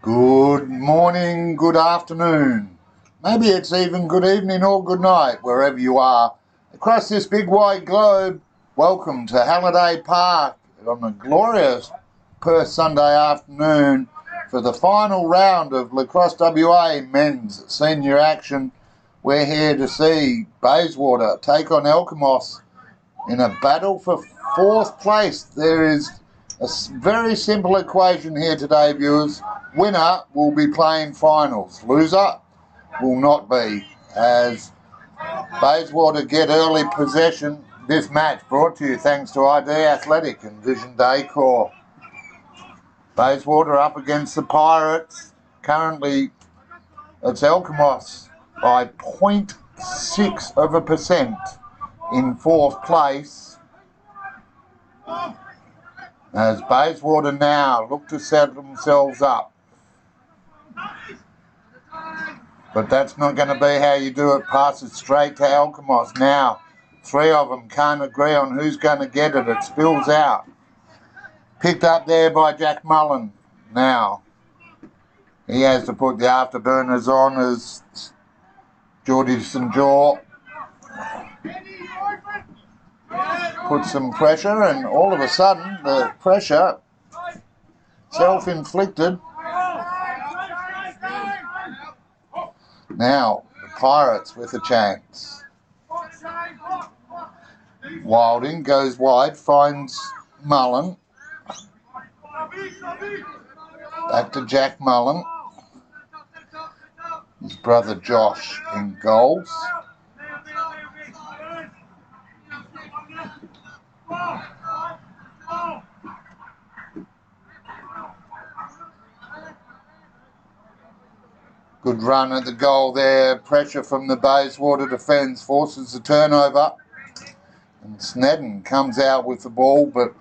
Good morning, good afternoon. Maybe it's even good evening or good night, wherever you are. Across this big wide globe, welcome to Halliday Park on a glorious Perth Sunday afternoon for the final round of Lacrosse WA men's senior action. We're here to see Bayswater take on Elkamos in a battle for fourth place. There is a very simple equation here today, viewers. Winner will be playing finals. Loser will not be, as Bayswater get early possession. This match brought to you thanks to ID Athletic and Vision Decor. Bayswater up against the Pirates. Currently, it's Elkamos by 0.6% in fourth place, as Bayswater now look to set themselves up. But that's not going to be how you do it. Pass it straight to Elkamos. Now, three of them can't agree on who's going to get it. It spills out. Picked up there by Jack Mullen. Now, he has to put the afterburners on as Geordie St. Jaw puts some pressure, and all of a sudden the pressure, self-inflicted. Now, the Pirates with a chance. Wilding goes wide, finds Mullen. Back to Jack Mullen. His brother Josh in goals. Good run at the goal there. Pressure from the Bayswater defence forces the turnover. And Snedden comes out with the ball, but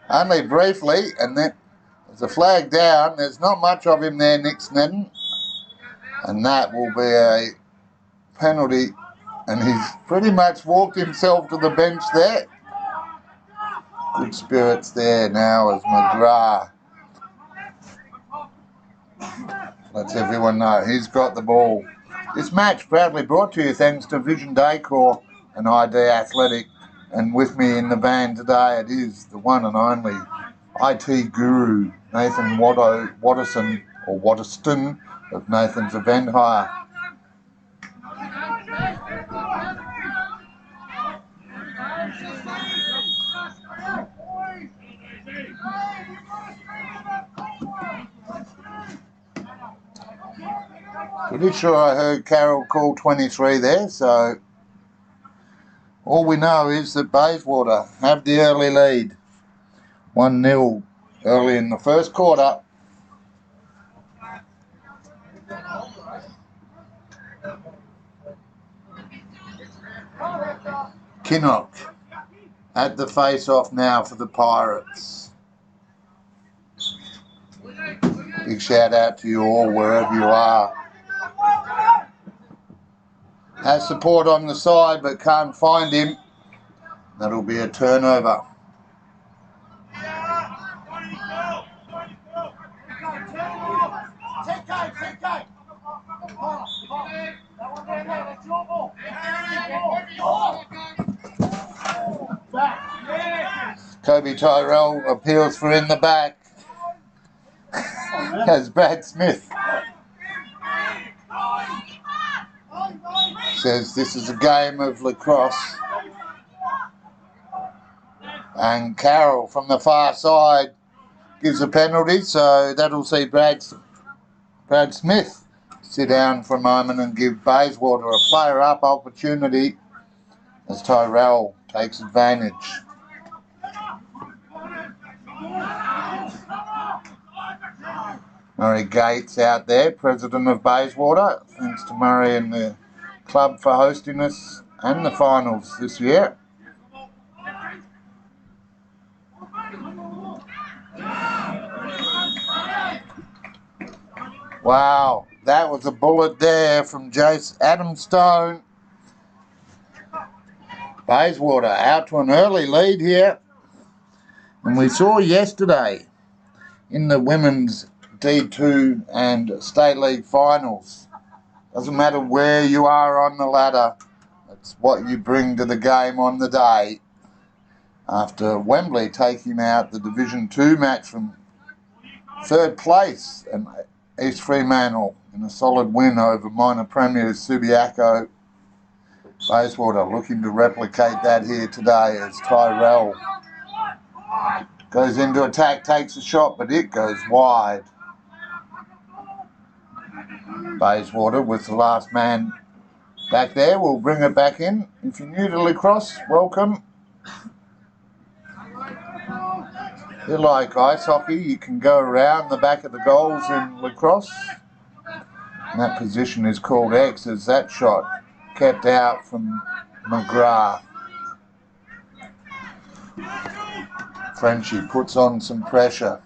only briefly. And then there's a flag down. There's not much of him there, Nick Snedden. And that will be a penalty. And he's pretty much walked himself to the bench there. Good spirits there now as McGrath lets everyone know he's got the ball. This match proudly brought to you thanks to Vision Decor and ID Athletic. And with me in the van today, it is the one and only IT guru, Nathan Watterson of Nathan's Event Hire. Pretty sure I heard Carroll call 23 there, so all we know is that Bayswater have the early lead. 1-0 early in the first quarter. Kinnock at the face-off now for the Pirates. Big shout out to you all wherever you are. Has support on the side but can't find him. That'll be a turnover. Kobe Tyrell appeals for in the back. As Brad Smith says this is a game of lacrosse. And Carroll from the far side gives a penalty, so that'll see Brad Smith sit down for a moment and give Bayswater a player-up opportunity as Tyrell takes advantage. Murray Gates out there, president of Bayswater. Thanks to Murray and the club for hosting us and the finals this year. Wow, that was a bullet there from Adam Stone. Bayswater out to an early lead here. And we saw yesterday in the women's D2 and State League finals. Doesn't matter where you are on the ladder, it's what you bring to the game on the day. After Wembley taking out the Division 2 match from third place and East Fremantle in a solid win over minor premiers Subiaco, Bayswater looking to replicate that here today as Tyrell goes into attack, takes a shot, but it goes wide. Bayswater with the last man back there will bring it back in. If you're new to lacrosse, welcome. If you like ice hockey, you can go around the back of the goals in lacrosse. And that position is called X as that shot kept out from McGrath. Frenchie puts on some pressure,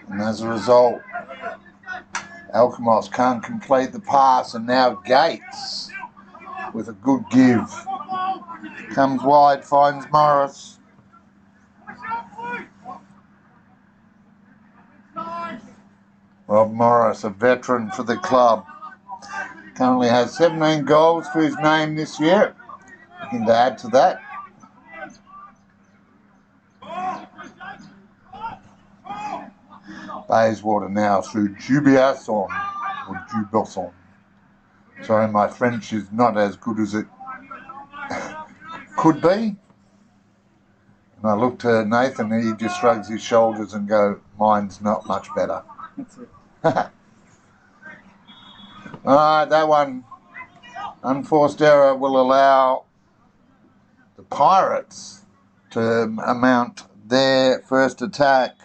and as a result, Alkimos can't complete the pass, and now Gates with a good give. Comes wide, finds Morris. Rob Morris, a veteran for the club, currently has 17 goals to his name this year. Looking to add to that. Bayswater now through Subiaco, or Jubosson. Sorry, my French is not as good as it could be. And I look to Nathan, and he just shrugs his shoulders and go, mine's not much better. Alright, that one, unforced error, will allow the Pirates to mount their first attack.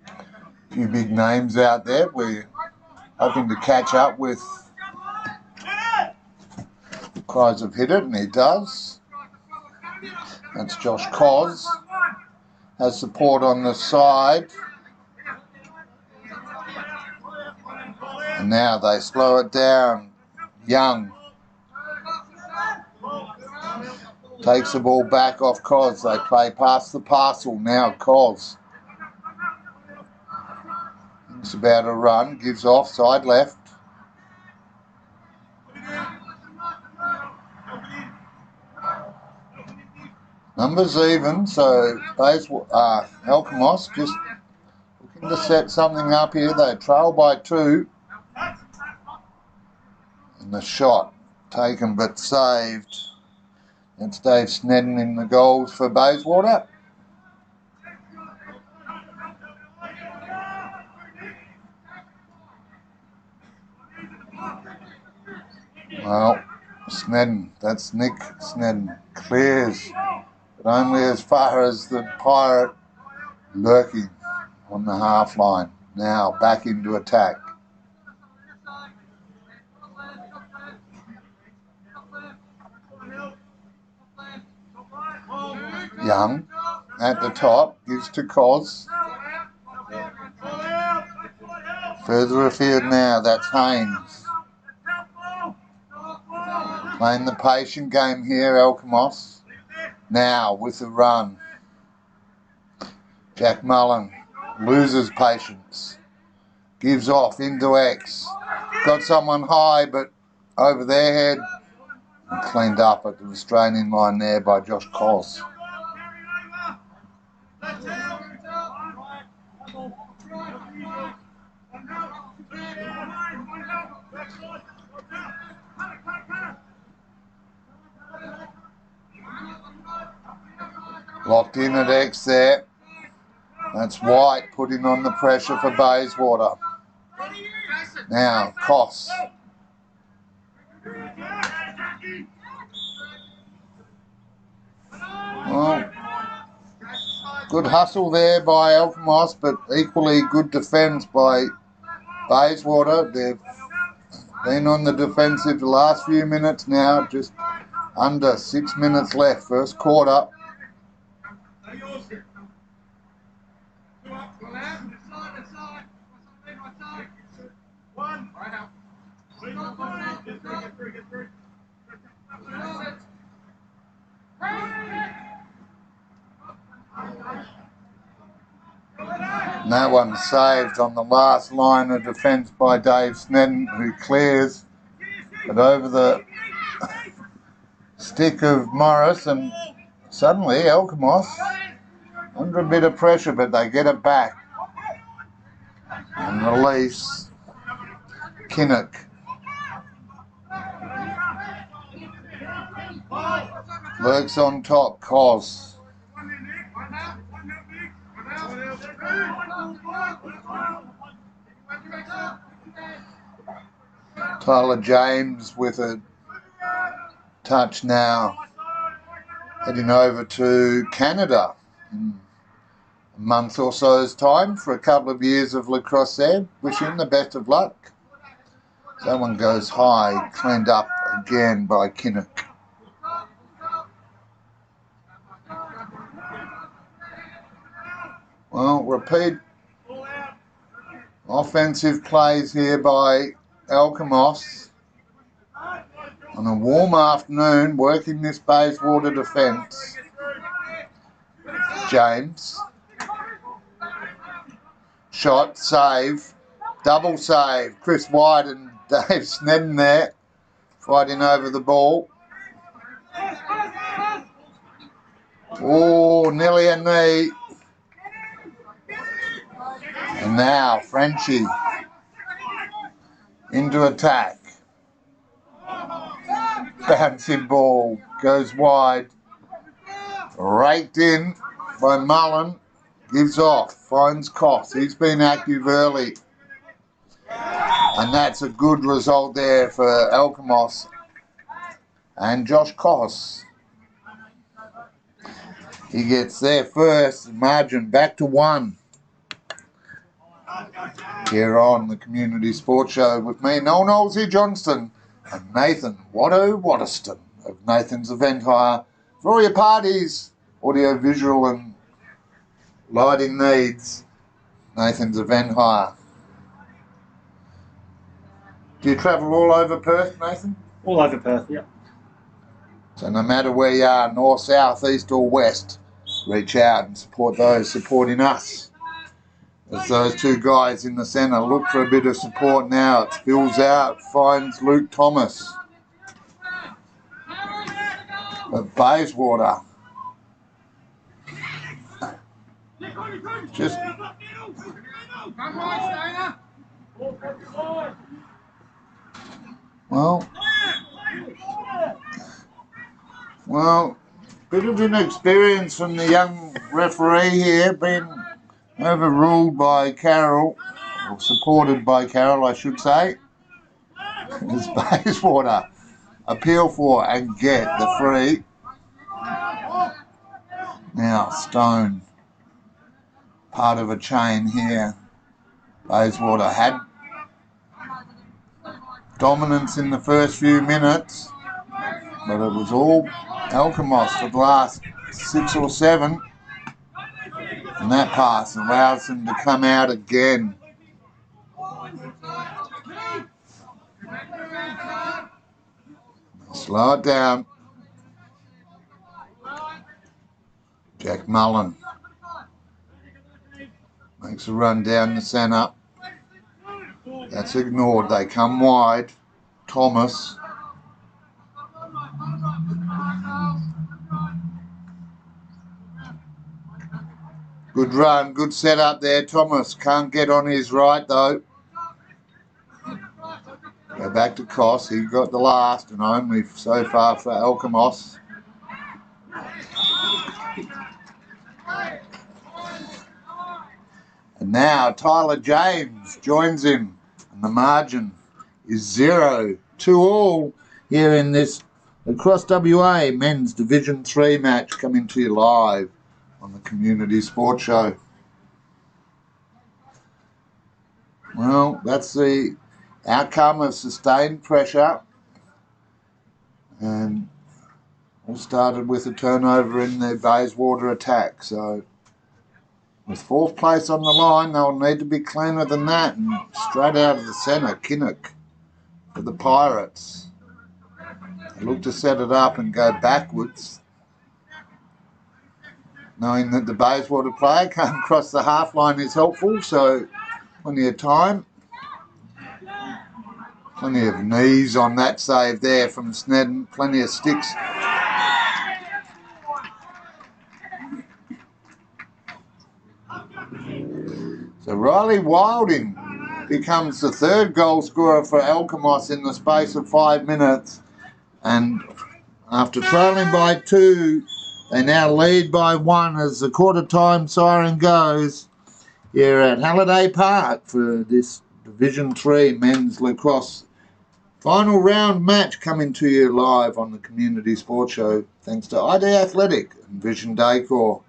A few big names out there. We're hoping to catch up with Cries have hit it, and he does. That's Josh Cos. Has support on the side. And now they slow it down. Young takes the ball back off Cos. They play past the parcel. Now Cos thinks about a run. Gives off side left. Numbers even, so Alkimos just looking to set something up here. They trail by 2. And the shot taken but saved. That's Dave Snedden in the goals for Bayswater. Well, Snedden, that's Nick Snedden, clears, but only as far as the Pirate lurking on the half line. Now back into attack. Young at the top, gives to Cos. Further afield now, that's Haynes. Playing the patient game here, Alkimos. Now with the run. Jack Mullen loses patience. Gives off into X. Got someone high, but over their head. And cleaned up at the restraining line there by Josh Cos. Locked in at X there. That's White putting on the pressure for Bayswater. Now, Cos. Well, good hustle there by Alkimos, but equally good defence by Bayswater. They've been on the defensive the last few minutes now, just under 6 minutes left, first quarter. And that one saved on the last line of defence by Dave Snedden, who clears it over the stick of Morris, and suddenly Alkimos under a bit of pressure, but they get it back and release Kinnock. Lurks on top, Cos. Tyler James with a touch now, heading over to Canada in a month or so's time for a couple of years of lacrosse there. Wish him the best of luck. That one goes high, cleaned up again by Kinnock. Well, repeat offensive plays here by Alkimos on a warm afternoon, working this Bayswater defence. James. Shot, save, double save. Chris White and Dave Snedden there fighting over the ball. Oh, nearly a knee. And now Frenchie into attack. Bouncing ball goes wide. Raked in by Mullen. Gives off. Finds Cos. He's been active early. And that's a good result there for Alkimos and Josh Cos. He gets there first. Margin back to 1. Here on the Community Sports Show with me, Noel Knowlesy Johnston, and Nathan Watterston of Nathan's Event Hire for all your parties, audio, visual and lighting needs. Nathan's Event Hire. Do you travel all over Perth, Nathan? All over Perth, yeah. So no matter where you are, north, south, east or west, reach out and support those supporting us. As those two guys in the centre look for a bit of support now. It spills out, finds Luke Thomas. But Bayswater just well, bit of inexperience from the young referee here, being overruled by Carroll, or supported by Carroll, I should say. As Bayswater appeal for and get the free. Now Stone, part of a chain here. Bayswater had dominance in the first few minutes, but it was all Alkimos for the last 6 or 7. And that pass allows them to come out again. Slow it down. Jack Mullen makes a run down the centre. That's ignored. They come wide. Thomas. Good run, good setup there. Thomas can't get on his right though. Go back to Cos. He got the last and only so far for Alkimos. And now Tyler James joins him. And the margin is 0-2 here in this Across WA Men's Division 3 match coming to you live on the Community Sports Show. Well, that's the outcome of sustained pressure, and all started with a turnover in the Bayswater attack. So with 4th place on the line, they'll need to be cleaner than that, and straight out of the centre, Kinnock for the Pirates. They look to set it up and go backwards. Knowing that the Bayswater player can't cross the half line is helpful, so plenty of time. Plenty of knees on that save there from Snedden. Plenty of sticks. So Riley Wilding becomes the third goal scorer for Alkimos in the space of 5 minutes. And after trailing by 2, they now lead by 1 as the quarter time siren goes here at Halliday Park for this Division 3 men's lacrosse final round match, coming to you live on the Community Sports Show thanks to ID Athletic and Vision Decor.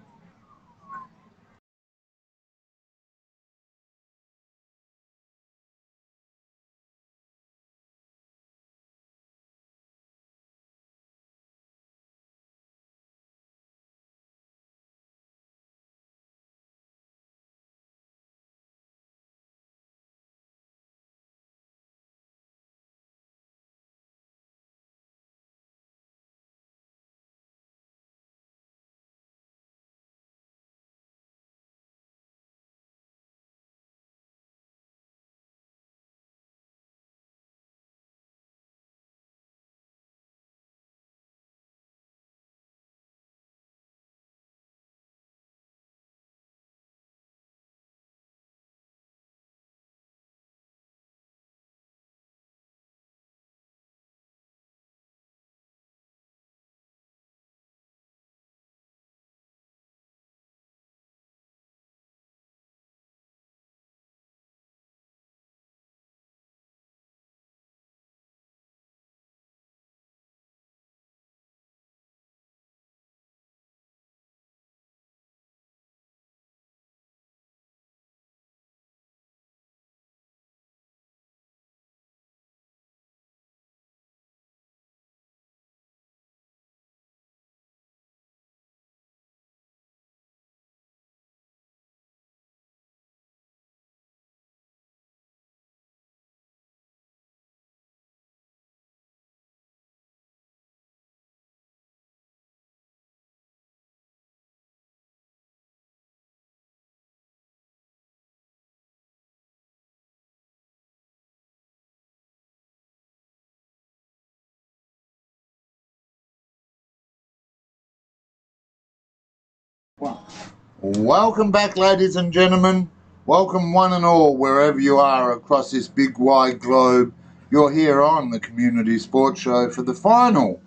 Welcome back, ladies and gentlemen. Welcome one and all, wherever you are across this big wide globe. You're here on the Community Sports Show for the final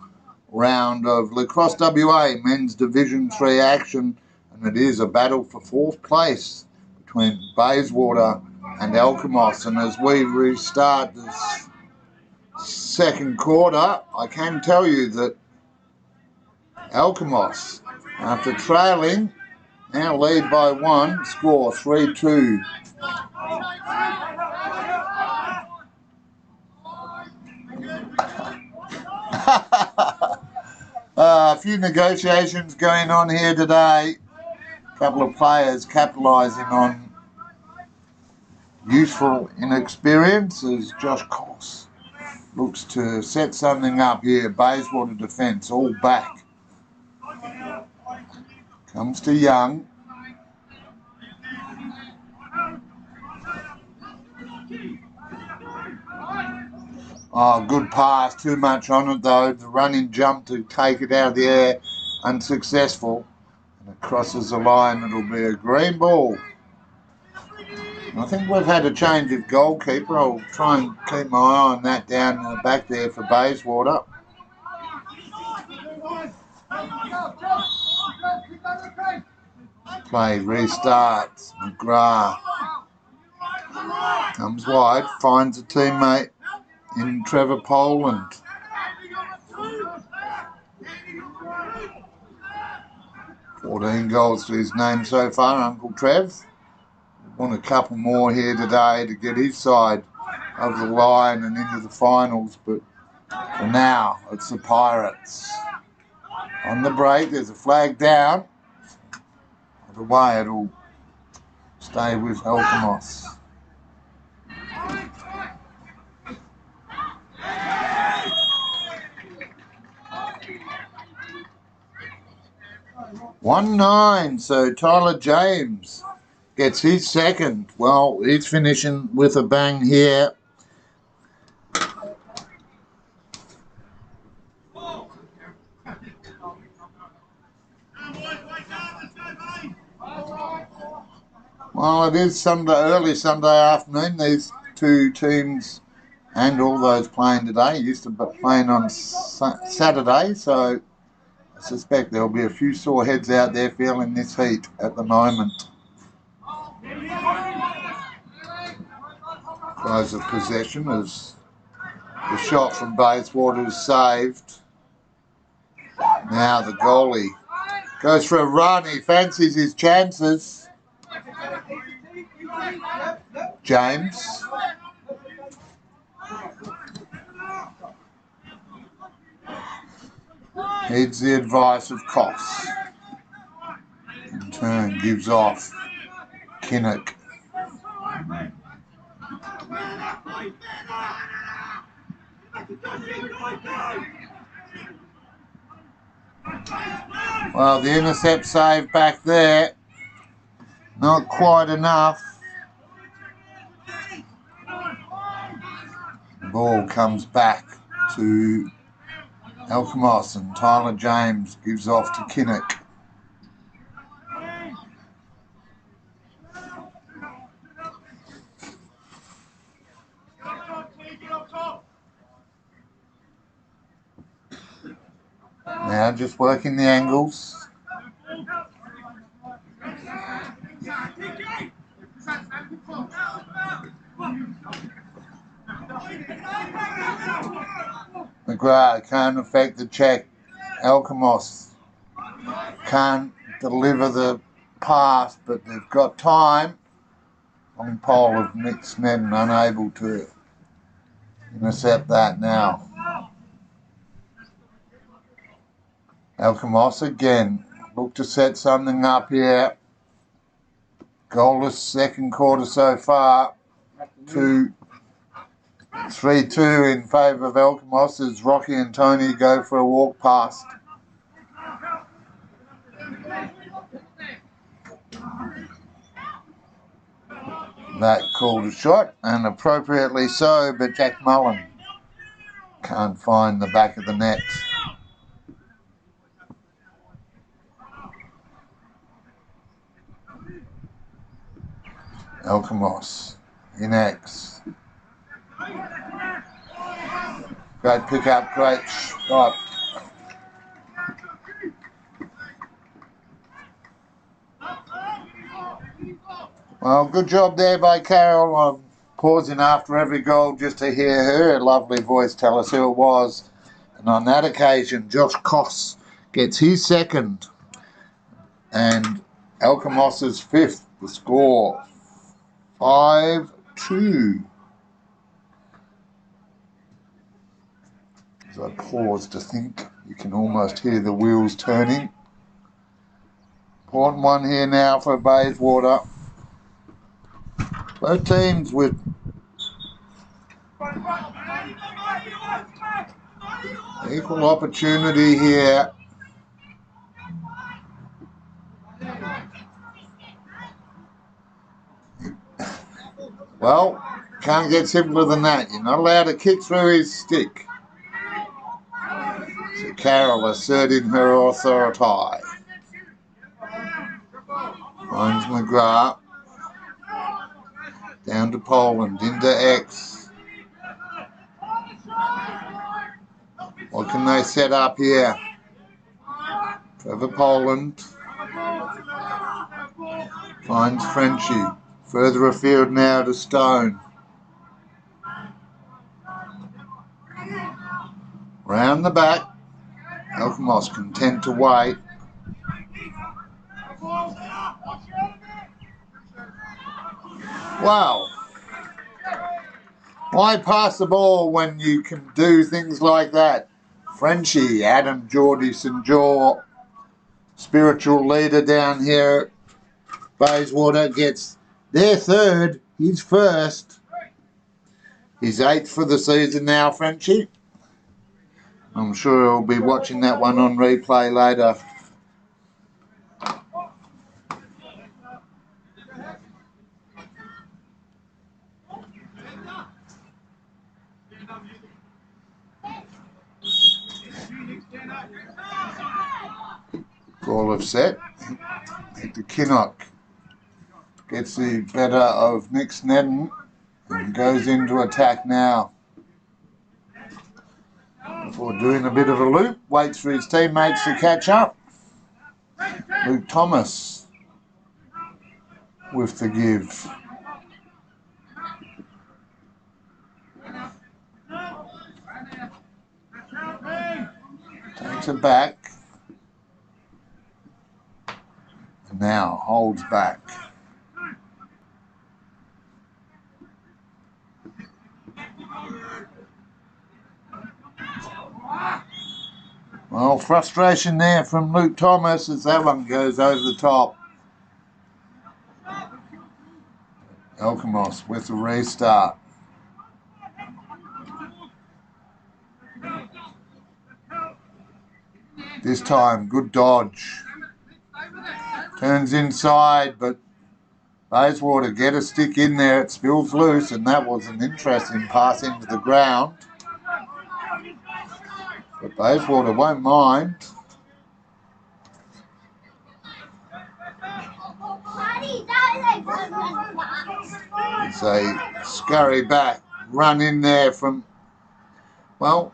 round of Lacrosse WA Men's Division 3 action, and it is a battle for 4th place between Bayswater and Alkimos. And as we restart this second quarter, I can tell you that Alkimos, after trailing, now lead by 1, score 3-2. A few negotiations going on here today. A couple of players capitalising on youthful inexperience as Josh Cox looks to set something up here. Bayswater defence all back. Comes to Young. Oh, good pass. Too much on it though. The running jump to take it out of the air, unsuccessful. And it crosses the line. It'll be a green ball. I think we've had a change of goalkeeper. I'll try and keep my eye on that down the back there for Bayswater. Play restarts. McGrath comes wide, finds a teammate in Trevor Poland. $14 goals to his name so far, Uncle Trev. Want a couple more here today to get his side over the line and into the finals, but for now it's the Pirates. On the break, there's a flag down. Either way, it'll stay with Alkimos. 1-9, so Tyler James gets his second. Well, he's finishing with a bang here. Well, it is early Sunday afternoon. These two teams and all those playing today used to be playing on Saturday, so I suspect there'll be a few sore heads out there feeling this heat at the moment. Close of possession as the shot from Bayswater is saved. Now the goalie goes for a run. He fancies his chances. James. Heeds the advice of Koss. In turn gives off Kinnock. Well, the intercept save back there. Not quite enough. The ball comes back to Elkamos and Tyler James gives off to Kinnock. Now just working the angles. McGrath can't affect the check. Elkamos can't deliver the pass, but they've got time. On pole of Nick Snedden, unable to intercept that now. Elkamos again. Look to set something up here. Goalless second quarter so far. 3-2 in favour of Elkamos as Rocky and Tony go for a walk past. That called a shot, and appropriately so, but Jack Mullen can't find the back of the net. Elkamos in X. Great pick-up, great shot. Well, good job there by Carol. I'm pausing after every goal just to hear her lovely voice tell us who it was. And on that occasion, Josh Koss gets his second and Elkamos's fifth. The score 5-2. As I pause to think, you can almost hear the wheels turning. Important one here now for Bayswater. Both teams with equal opportunity here. Well, can't get simpler than that. You're not allowed to kick through his stick. So Carol asserting her authority. Finds McGrath. Down to Poland, into X. What can they set up here? Trevor Poland. Finds Frenchie. Further afield now to Stone. Round the back. Elkamos content to wait. Wow. Why pass the ball when you can do things like that? Frenchie, Adam Geordie St. George, spiritual leader down here at Bayswater, gets their third, his first. His eighth for the season now, Frenchie. I'm sure he'll be watching that one on replay later. All have set. The Kinnock gets the better of Nick Snedden and goes into attack now. Before doing a bit of a loop, waits for his teammates to catch up. Luke Thomas with the give. Takes it back. And now holds back. Well, frustration there from Luke Thomas as that one goes over the top. Alkimos with the restart. This time, good dodge. Turns inside, but Bayswater get a stick in there. It spills loose, and that was an interesting pass into the ground. But Bayswater won't mind. It's a scurry back, run in there from, well,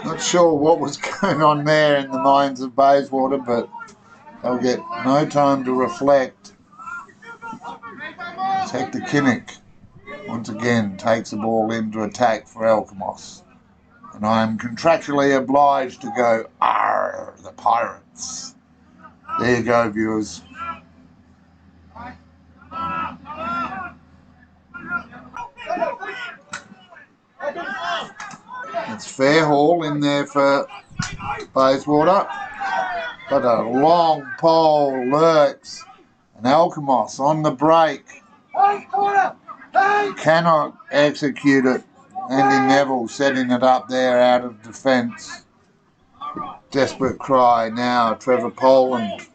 not sure what was going on there in the minds of Bayswater, but they'll get no time to reflect. It's Hector Kinnock once again takes the ball into attack for Alkimos. And I am contractually obliged to go, "Arr, the Pirates." There you go, viewers. It's Fairhall in there for Bayswater. But a long pole lurks. And Alkimos on the break. Cannot execute it. Andy Neville setting it up there out of defence. Desperate cry now, Trevor Poland.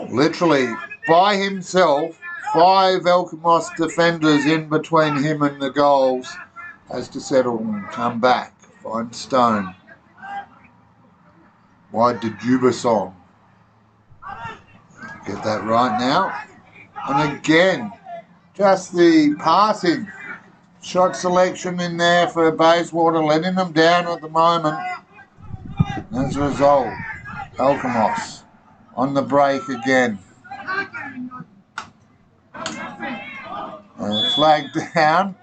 Literally by himself, 5 Alkimos defenders in between him and the goals. Has to settle and come back. Find Stone. Wide to Jubasong. Get that right now. And again, just the passing. Shot selection in there for Bayswater, letting them down at the moment. As a result, Alkimos on the break again. Flag down.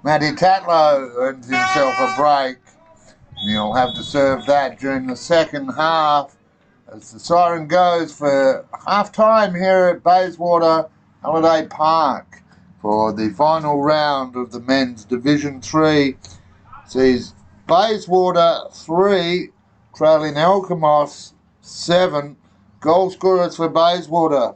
Matty Tatlow earns himself a break. And he'll have to serve that during the second half as the siren goes for half-time here at Bayswater Holiday Park for the final round of the men's Division 3. Sees Bayswater 3 trailing Alkimos 7. Goal scorers for Bayswater.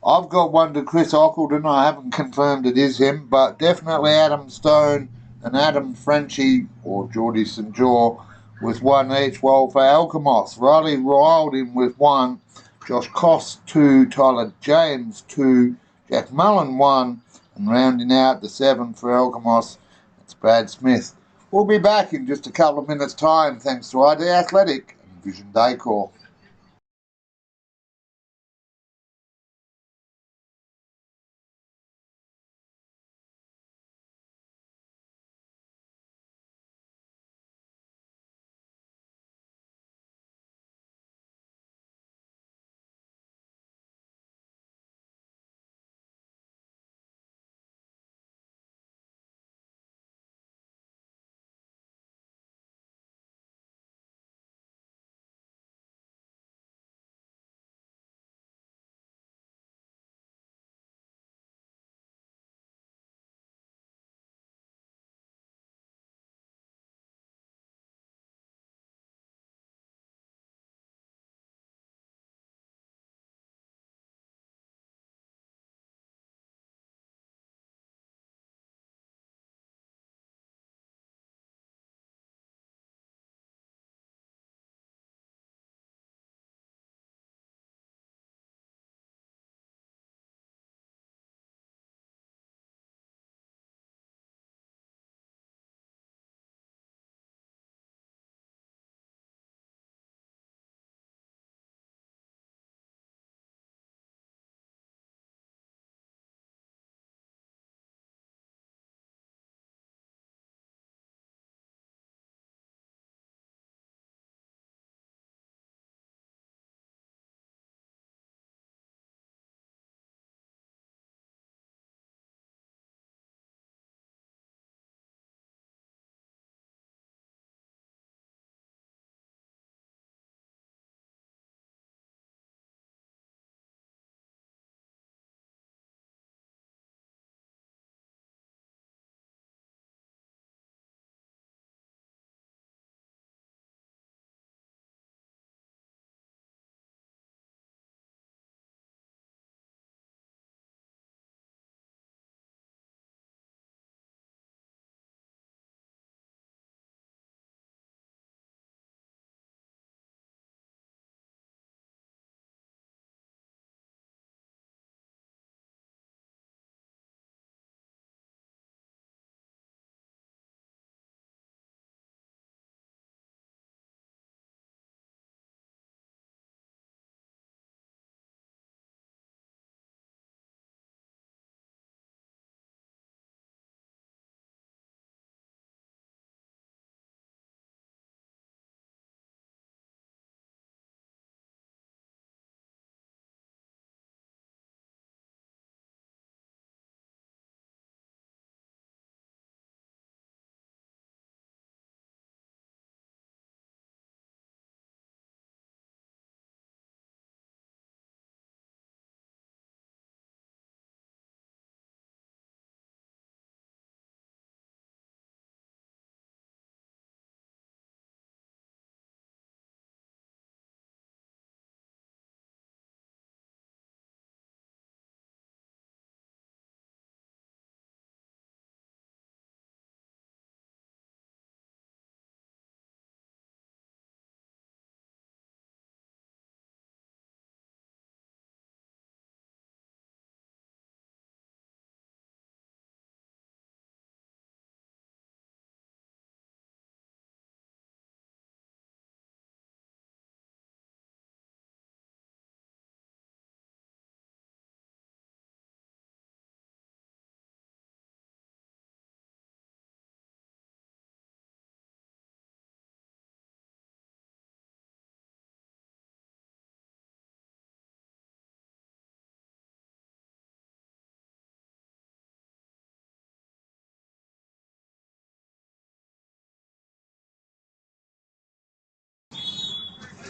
I've got one to Chris Ockledon. I haven't confirmed it is him, but definitely Adam Stone and Adam Frenchie, or Geordie St. John, with 1 each. While for Alkimos, Riley Wilding with 1, Josh Koss 2, Tyler James 2, Jack Mullen 1, and rounding out the 7 for Alkimos, it's Brad Smith. We'll be back in just a couple of minutes' time, thanks to ID Athletic and Vision Decor.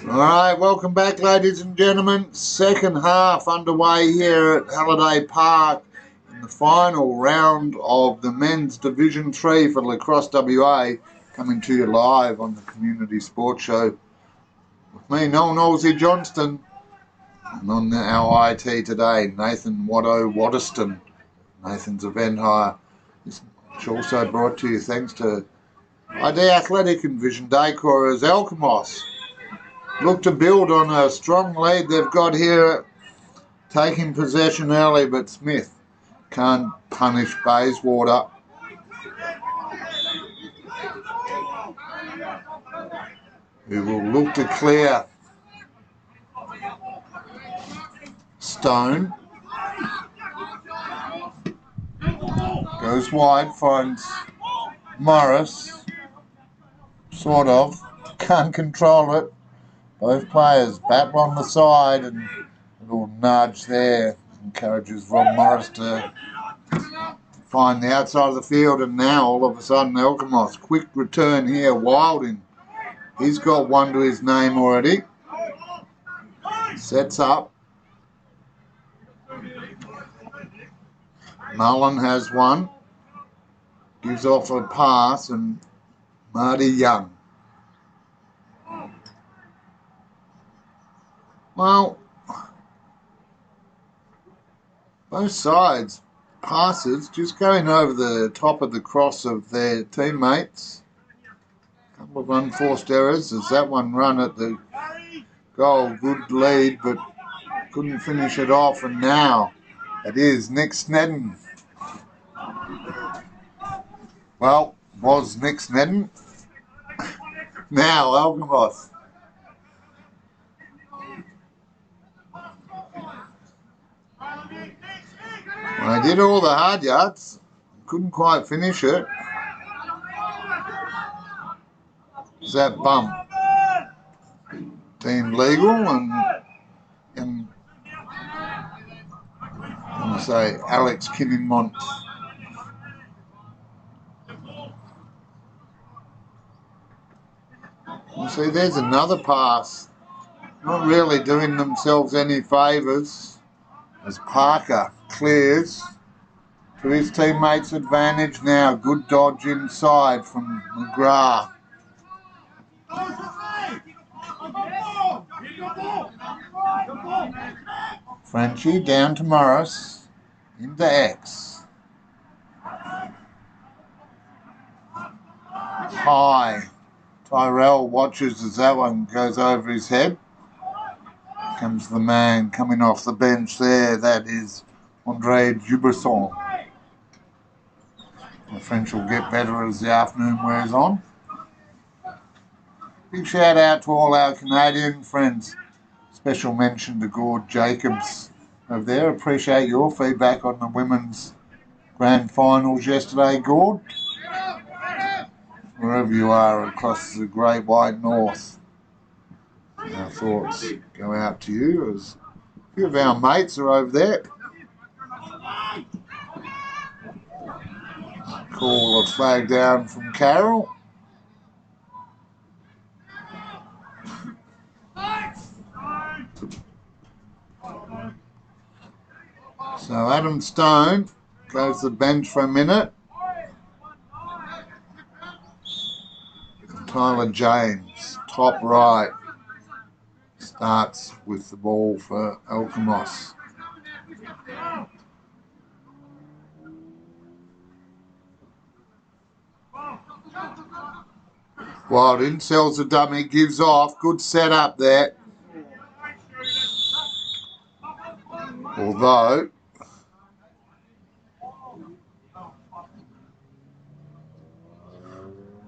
Alright, welcome back ladies and gentlemen. Second half underway here at Halliday Park in the final round of the Men's Division 3 for Lacrosse WA, coming to you live on the Community Sports Show. With me, Noel Nosey Johnston, and on our IT today, Nathan Watterston. Nathan's event hire. It's also brought to you thanks to ID Athletic and Vision Decorers Alkimos. Look to build on a strong lead they've got here, taking possession early, but Smith can't punish Bayswater. Who will look to clear. Stone goes wide, finds Morris, sort of, can't control it. Both players batter on the side, and a little nudge there encourages Ron Morris to find the outside of the field, and now all of a sudden Alkimos, quick return here, Wilding. He's got one to his name already. Sets up. Mullen has one. Gives off a pass, and Marty Young. Well, both sides passes just going over the top of the cross of their teammates. A couple of unforced errors. There's that one run at the goal, good lead, but couldn't finish it off. And now it is Nick Snedden. Well, was Nick Snedden. Now Alkimos. I did all the hard yards, couldn't quite finish it. Is that bump deemed legal? And I'm going to say Alex Kinnimont. You see, there's another pass. Not really doing themselves any favours as Parker clears to his teammates' advantage now. Good dodge inside from McGrath. Frenchie down to Morris, into X. High. Tyrell watches as that one goes over his head. Comes the man coming off the bench there. That is Andre Jubesson. The French will get better as the afternoon wears on. Big shout out to all our Canadian friends. Special mention to Gord Jacobs over there. Appreciate your feedback on the women's grand finals yesterday, Gord. Wherever you are across the Great White North, our thoughts go out to you as a few of our mates are over there. Call a flag down from Carroll. So Adam Stone goes to the bench for a minute. Tyler James, top right, starts with the ball for Alkimos. Wilding sells the dummy, gives off. Good setup there. Although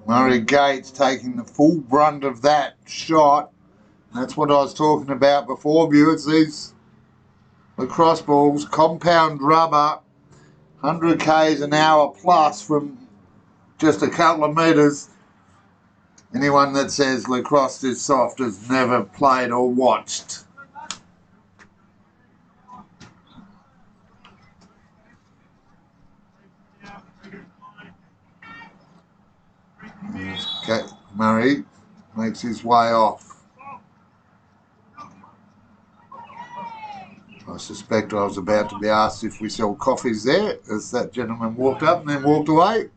Murray Gates taking the full brunt of that shot. That's what I was talking about before, viewers. These lacrosse balls, compound rubber, 100 k's an hour plus from just a couple of metres. Anyone that says lacrosse is soft has never played or watched. Murray makes his way off. I suspect I was about to be asked if we sell coffees there, as that gentleman walked up and then walked away.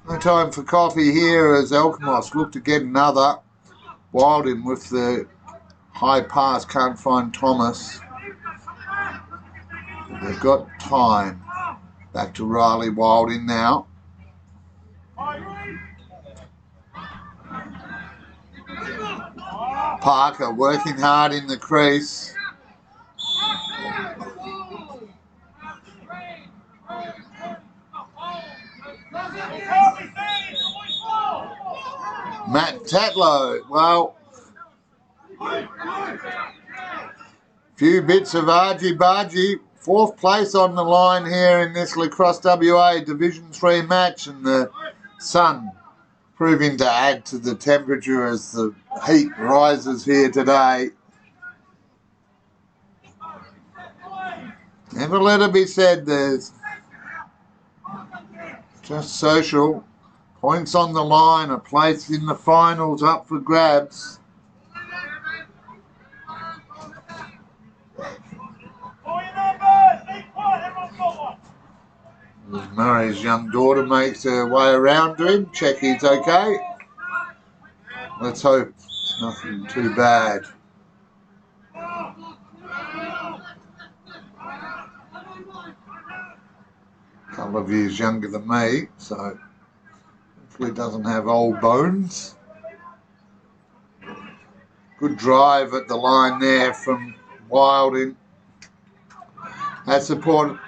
No time for coffee here as Alkimos look to get another. Wilding with the high pass, can't find Thomas. They've got time. Back to Riley Wilding now. Parker working hard in the crease. Matt Tatlow, well, few bits of argy-bargy. 4th place on the line here in this Lacrosse WA Division 3 match, and the sun proving to add to the temperature as the heat rises here today. Never let it be said there's just social. Points on the line, a place in the finals up for grabs. As Murray's young daughter makes her way around to him, check he's okay. Let's hope it's nothing too bad. A couple of years younger than me, so hopefully doesn't have old bones. Good drive at the line there from Wilding. Had support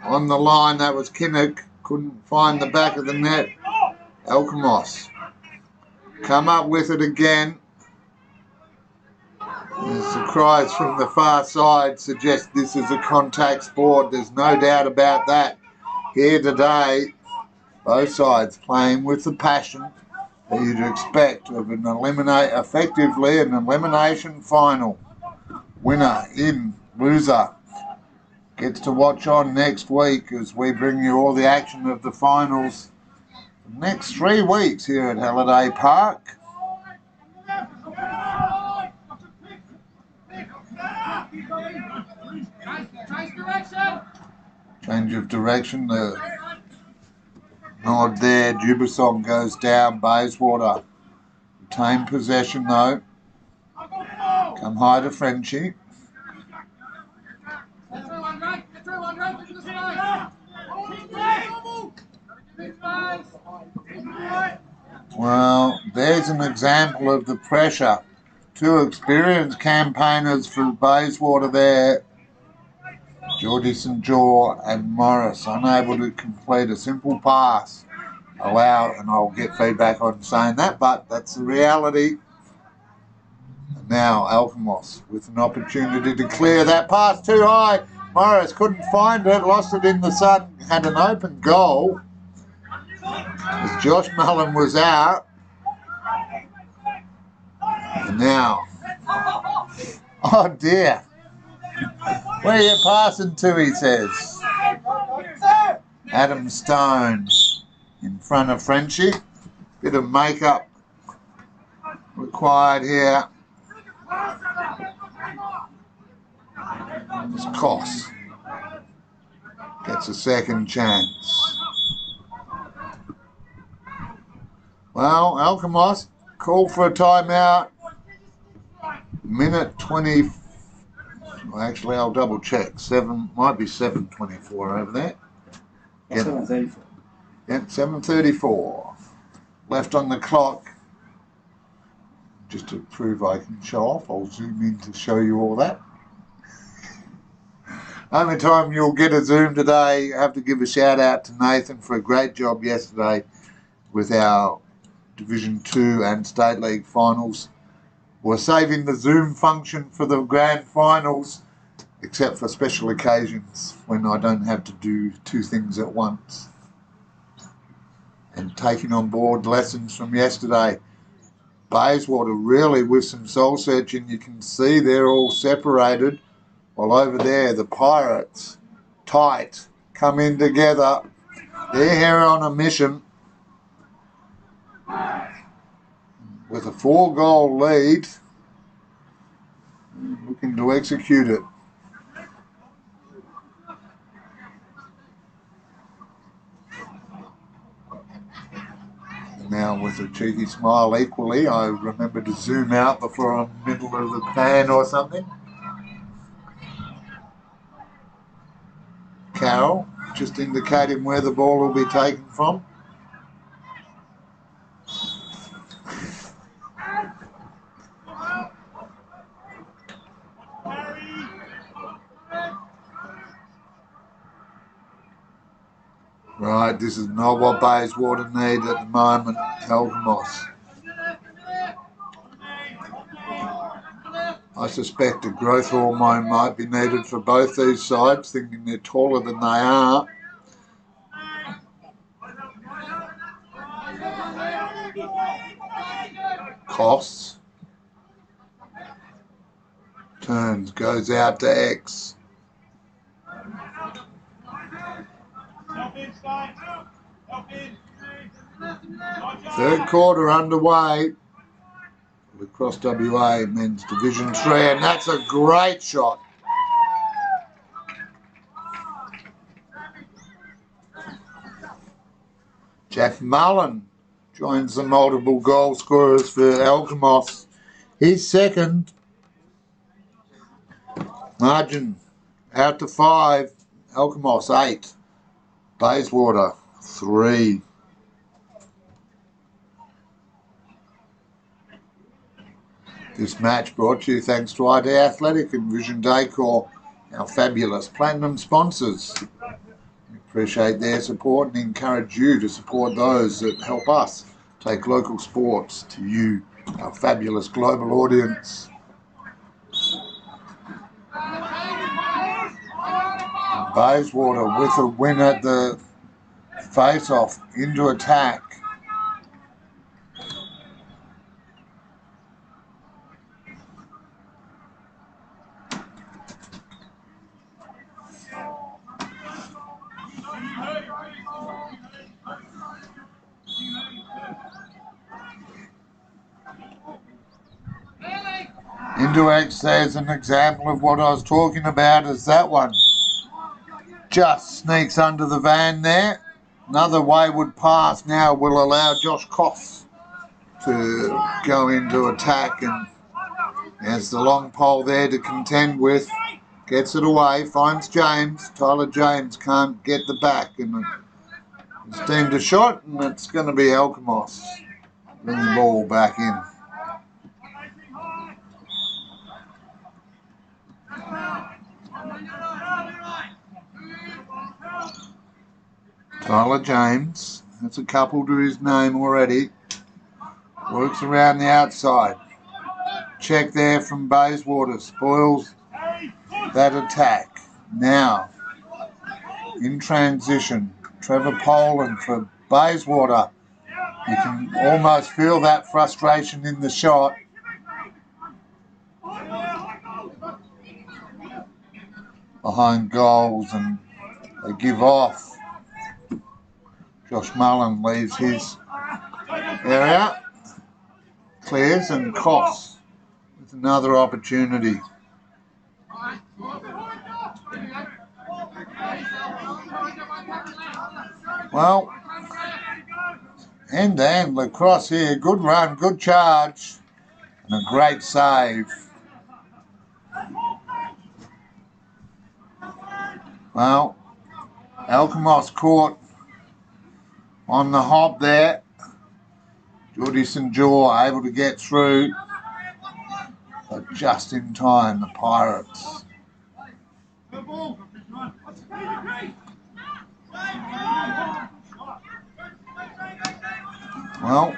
on the line, that was Kinnock. Couldn't find the back of the net. Alkimos come up with it again. As the cries from the far side suggest this is a contact sport. There's no doubt about that. Here today, both sides playing with the passion that you'd expect of an effectively an elimination final. Winner in, loser gets to watch on next week as we bring you all the action of the finals the next 3 weeks here at Halliday Park. Change of direction, the nod there, Jubasong goes down, Bayswater retain possession though. Come high to Frenchie. Well, there's an example of the pressure. 2 experienced campaigners for Bayswater there. Geordie St. John and Morris unable to complete a simple pass. And I'll get feedback on saying that, but that's the reality. And now Alkimos with an opportunity to clear that pass too high. Morris couldn't find it, lost it in the sun, had an open goal. As Josh Mullen was out. And now, oh dear. Where are you passing to, he says. Adam Stone in front of Frenchie. Bit of makeup required here. It's Koss. Gets a second chance. Well, Alkimos called for a timeout. Minute 20. Well, actually, I'll double check. Might be 7:24 over there. 7:34. Yep, 7:34. Left on the clock. Just to prove I can show off, I'll zoom in to show you all that. Only time you'll get a zoom today. I have to give a shout out to Nathan for a great job yesterday with our Division 2 and State League finals. We're saving the Zoom function for the grand finals, except for special occasions when I don't have to do 2 things at once. And taking on board lessons from yesterday. Bayswater really with some soul searching. You can see they're all separated. While over there, the Pirates, tight, come in together. They're here on a mission with a 4-goal lead, looking to execute it. Now with a cheeky smile equally, I remember to zoom out before I'm in the middle of the pan or something. Carroll, just indicating where the ball will be taken from. Right, this is not what Bayswater need at the moment, Alkimos. I suspect a growth hormone might be needed for both these sides, thinking they're taller than they are. Costs. Turns, goes out to X. Third quarter underway. Across WA Men's Division 3, and that's a great shot. Jeff Mullen joins the multiple goal scorers for Alkimos. He's second. Margin out to 5. Alkimos 8. Bayswater 3. This match brought to you thanks to ID Athletic and Vision Decor, our fabulous platinum sponsors. We appreciate their support and encourage you to support those that help us take local sports to you, our fabulous global audience. Bayswater with a win at the face-off into attack. Into X, there's an example of what I was talking about, is that one. Just sneaks under the van there. Another wayward pass now will allow Josh Koss to go into attack, and there's the long pole there to contend with. Gets it away, finds James. Tyler James can't get the back, and it's deemed a shot, and it's going to be Alkimos. Bring the ball back in. Tyler James, that's a couple to his name already. Works around the outside. Check there from Bayswater, spoils that attack. Now, in transition, Trevor Poland for Bayswater. You can almost feel that frustration in the shot. Behind goals, and they give off. Josh Mullen leaves his area. Clears, and Koss with another opportunity. Well, end lacrosse here. Good run, good charge, and a great save. Well, Alkimos caught on the hop there. Geordie St. George able to get through, but just in time, the Pirates. Well,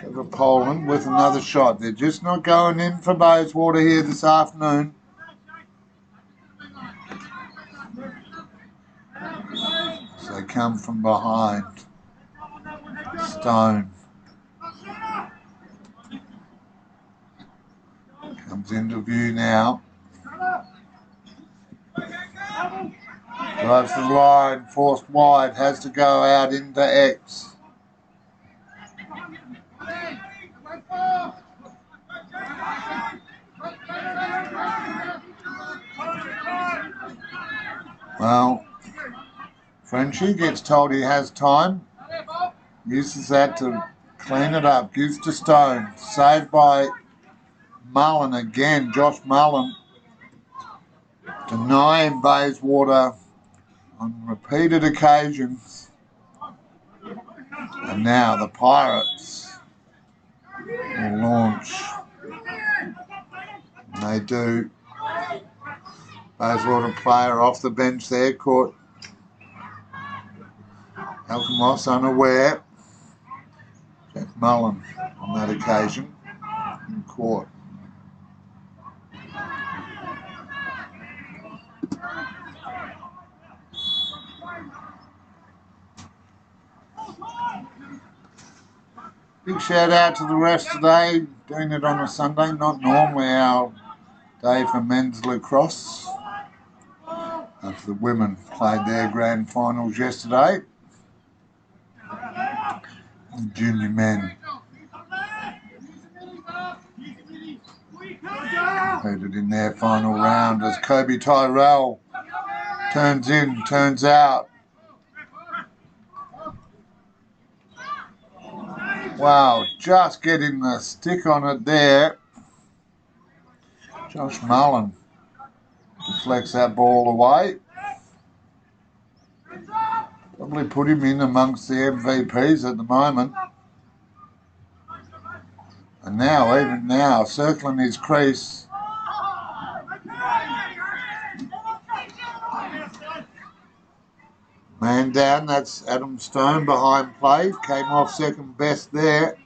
Trevor Poland with another shot. They're just not going in for Bayswater here this afternoon. So they come from behind. Stone comes into view now. Drives the line, forced wide, has to go out into X. Well, Frenchie gets told he has time, uses that to clean it up, gives to Stone, saved by Mullen again, Josh Mullen, denying Bayswater on repeated occasions. And now the Pirates will launch. And they do. Bayswater player off the bench there, caught Alkamos unaware. Jeff Mullen on that occasion in court. Big shout out to the refs today, doing it on a Sunday, not normally our day for men's lacrosse. After the women played their grand finals yesterday. The junior men competed in their final round as Kobe Tyrell turns in, turns out. Wow, just getting the stick on it there. Josh Mullen deflects that ball away. Probably put him in amongst the MVPs at the moment. And now, even now, circling his crease. Man down, that's Adam Stone behind play. Came off second best there.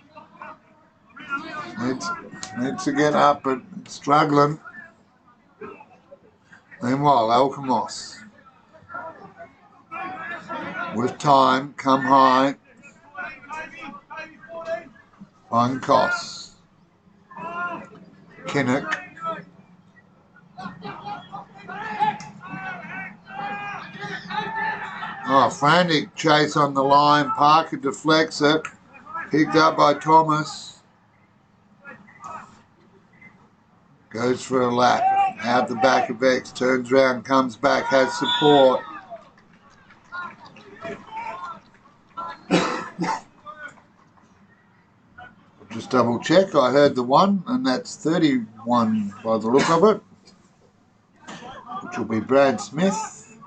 Needs to get up, but struggling. Meanwhile, Alkamos with time, come high. On Koss. Kinnock. Oh, frantic chase on the line. Parker deflects it. Picked up by Thomas. Goes for a lap. Out the back of X. Turns around, comes back, has support. Just double check. I heard the one, and that's 31 by the look of it, which will be Brad Smith.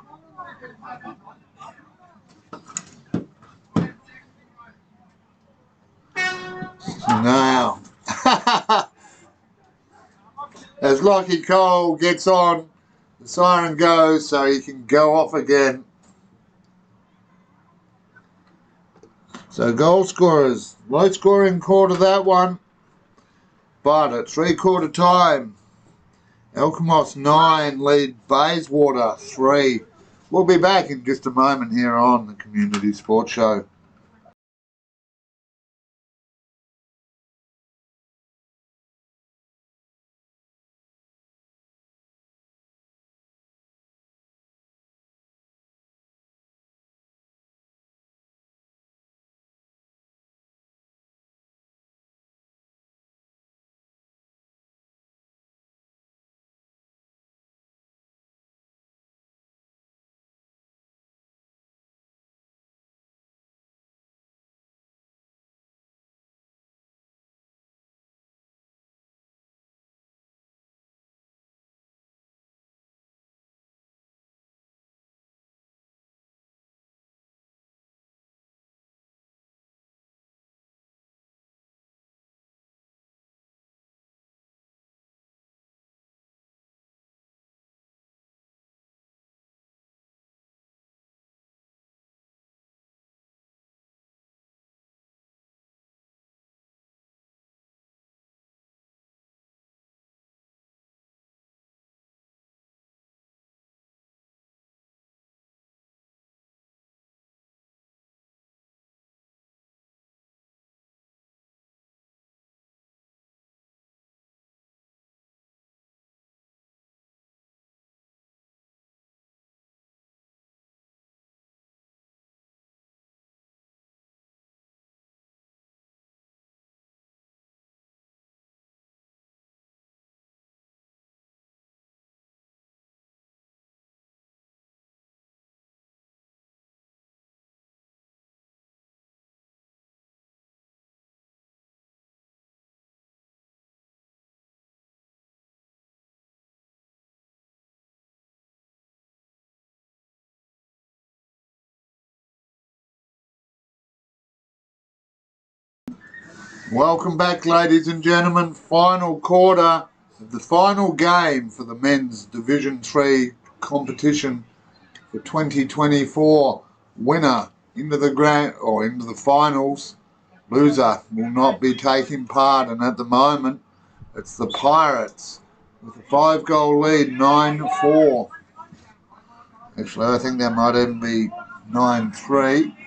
So now, as Lockie Cole gets on, the siren goes so he can go off again. So goal scorers, low scoring quarter that one, but at 3/4 time, Alkamos 9 lead Bayswater 3. We'll be back in just a moment here on the Community Sports Show. Welcome back, ladies and gentlemen. Final quarter of the final game for the men's Division 3 competition for 2024. Winner into the finals. Loser will not be taking part, and at the moment it's the Pirates with a 5-goal lead, 9-4. Actually, I think that might even be 9-3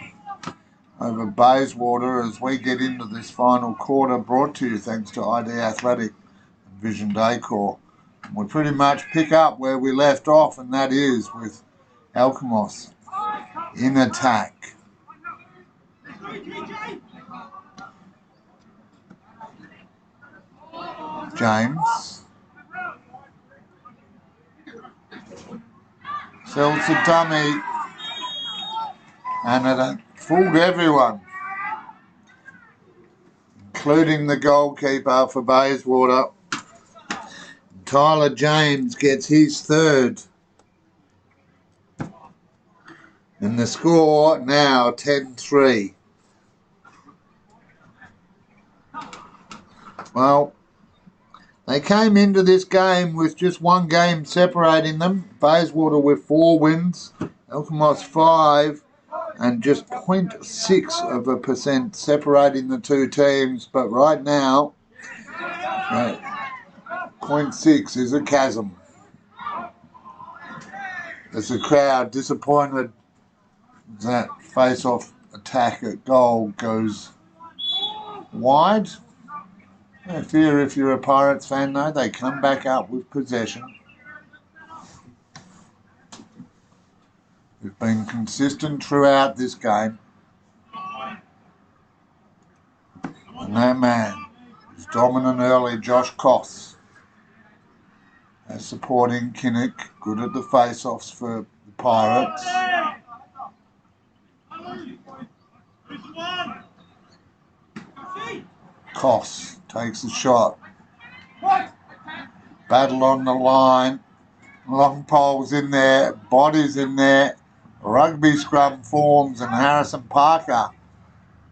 over Bayswater as we get into this final quarter, brought to you thanks to ID Athletic and Vision Decor. We pretty much pick up where we left off, and that is with Alkimos in attack. James sells the dummy, and it fooled everyone, including the goalkeeper for Bayswater. Tyler James gets his third. And the score now 10-3. Well, they came into this game with just one game separating them. Bayswater with 4 wins, Alkimos 5, and just 0.6% separating the two teams. But right now, 0.6 is a chasm. As the crowd disappointed that face-off attack at goal goes wide. No fear if you're a Pirates fan, though. They come back up with possession. We've been consistent throughout this game. And that man is dominant early, Josh Koss. As supporting Kinnock, good at the face-offs for the Pirates. Koss takes the shot. Battle on the line. Long poles in there, bodies in there. Rugby scrum forms, and Harrison Parker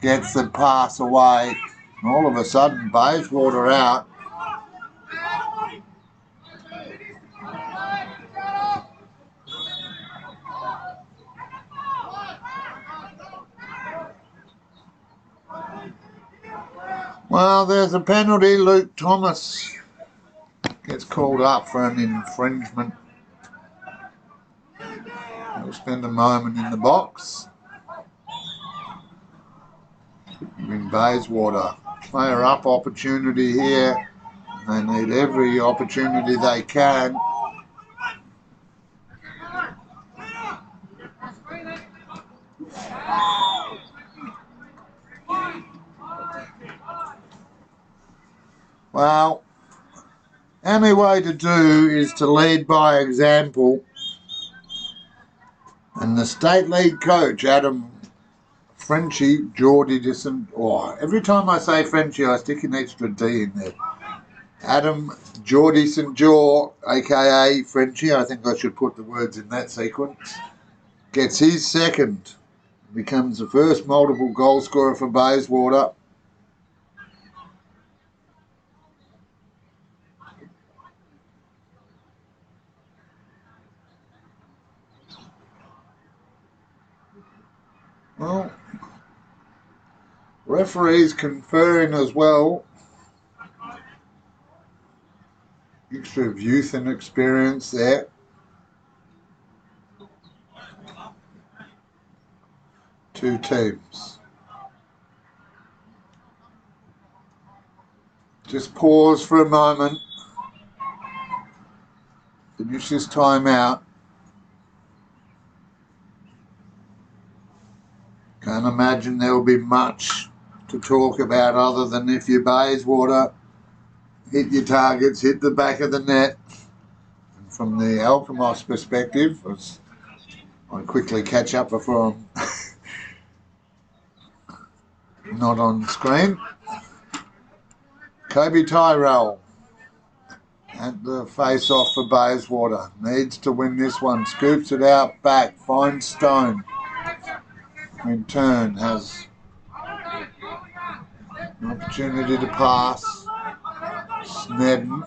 gets the pass away. And all of a sudden, Bayswater out. Well, there's a penalty. Luke Thomas gets called up for an infringement. We'll spend a moment in the box. In Bayswater, player up opportunity here. They need every opportunity they can. Well, only way to do is to lead by example. And the state league coach, Adam Frenchie, Geordie every time I say Frenchie, I stick an extra D in there. Adam Geordie St. Jaw, a.k.a. Frenchie, I think I should put the words in that sequence, gets his second, becomes the first multiple goal scorer for Bayswater. Well, referees conferring as well. Mixture of youth and experience there. Two teams. Just pause for a moment. Finish this time out. Can't imagine there will be much to talk about other than if you're Bayswater, hit your targets, hit the back of the net. And from the Alkimos perspective, I'll quickly catch up before I'm not on screen. Kobe Tyrell at the face-off for Bayswater. Needs to win this one. Scoops it out back. Finds Stone. In turn has an opportunity to pass. Snedden.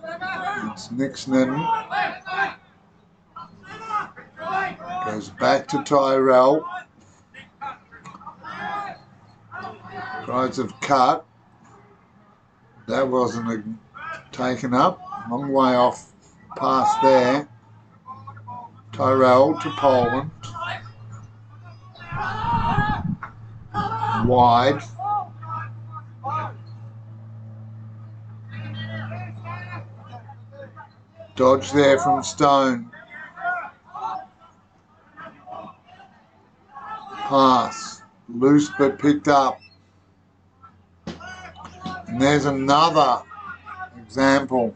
It's Nick Snedden. Goes back to Tyrell. Tries of cut. That wasn't taken up. Long way off pass there. Tyrell to Poland. Wide. Dodge there from Stone. Pass. Loose but picked up. And there's another example.